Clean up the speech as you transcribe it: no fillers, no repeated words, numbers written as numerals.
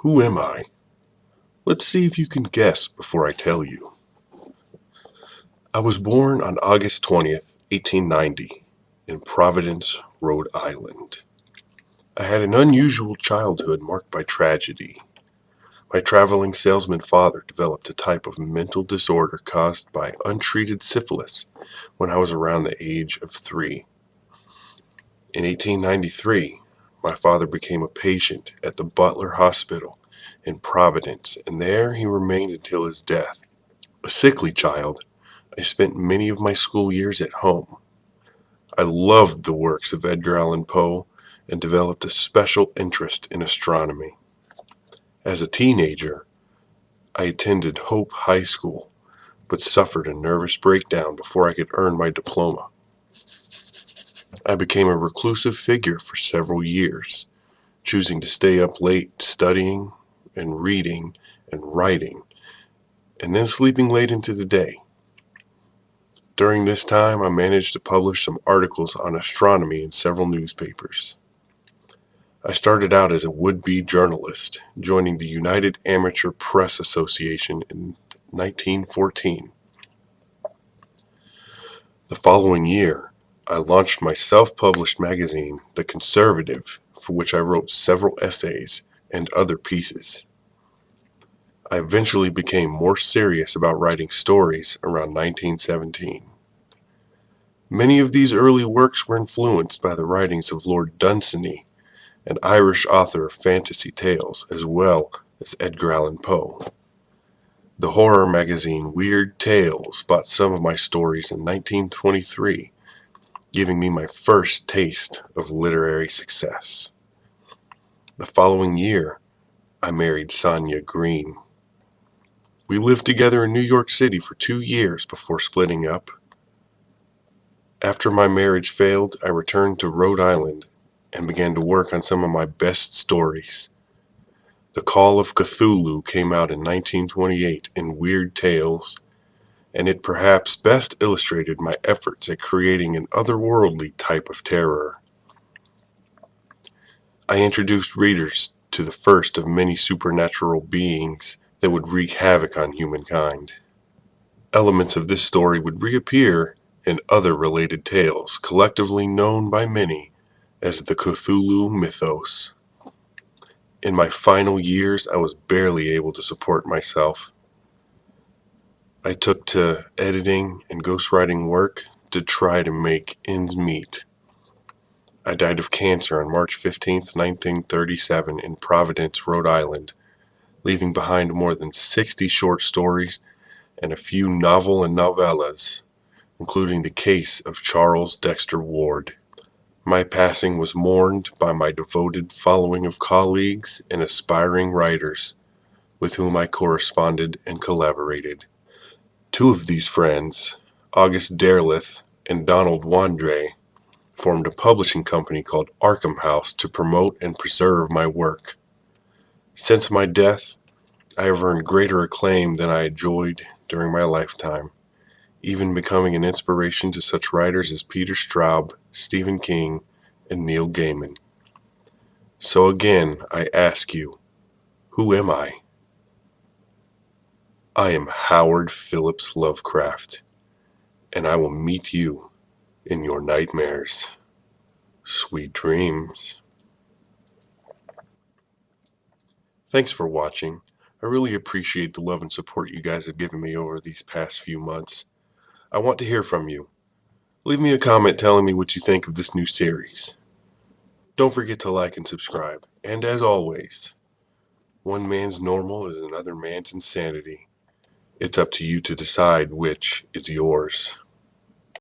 Who am I? Let's see if you can guess before I tell you. I was born on August 20th, 1890, in Providence, Rhode Island. I had an unusual childhood marked by tragedy. My traveling salesman father developed a type of mental disorder caused by untreated syphilis when I was around the age of 3. In 1893, my father became a patient at the Butler Hospital in Providence, and there he remained until his death. A sickly child, I spent many of my school years at home. I loved the works of Edgar Allan Poe and developed a special interest in astronomy. As a teenager, I attended Hope High School, but suffered a nervous breakdown before I could earn my diploma. I became a reclusive figure for several years, choosing to stay up late studying and reading and writing, and then sleeping late into the day. During this time, I managed to publish some articles on astronomy in several newspapers. I started out as a would-be journalist, joining the United Amateur Press Association in 1914. The following year, I launched my self-published magazine, The Conservative, for which I wrote several essays and other pieces. I eventually became more serious about writing stories around 1917. Many of these early works were influenced by the writings of Lord Dunsany, an Irish author of fantasy tales, as well as Edgar Allan Poe. The horror magazine Weird Tales bought some of my stories in 1923, giving me my first taste of literary success. The following year, I married Sonia Green. We lived together in New York City for 2 years before splitting up. After my marriage failed, I returned to Rhode Island and began to work on some of my best stories. The Call of Cthulhu came out in 1928 in Weird Tales, and it perhaps best illustrated my efforts at creating an otherworldly type of terror. I introduced readers to the first of many supernatural beings that would wreak havoc on humankind. Elements of this story would reappear in other related tales, collectively known by many as the Cthulhu mythos. In my final years, I was barely able to support myself. I took to editing and ghostwriting work to try to make ends meet. I died of cancer on March 15th, 1937 in Providence, Rhode Island, leaving behind more than 60 short stories and a few novel and novellas, including The Case of Charles Dexter Ward. My passing was mourned by my devoted following of colleagues and aspiring writers with whom I corresponded and collaborated. Two of these friends, August Derleth and Donald Wandre, formed a publishing company called Arkham House to promote and preserve my work. Since my death, I have earned greater acclaim than I enjoyed during my lifetime, even becoming an inspiration to such writers as Peter Straub, Stephen King, and Neil Gaiman. So again, I ask you, who am I? I am Howard Phillips Lovecraft, and I will meet you in your nightmares. Sweet dreams. Thanks for watching. I really appreciate the love and support you guys have given me over these past few months. I want to hear from you. Leave me a comment telling me what you think of this new series. Don't forget to like and subscribe. And as always, one man's normal is another man's insanity. It's up to you to decide which is yours.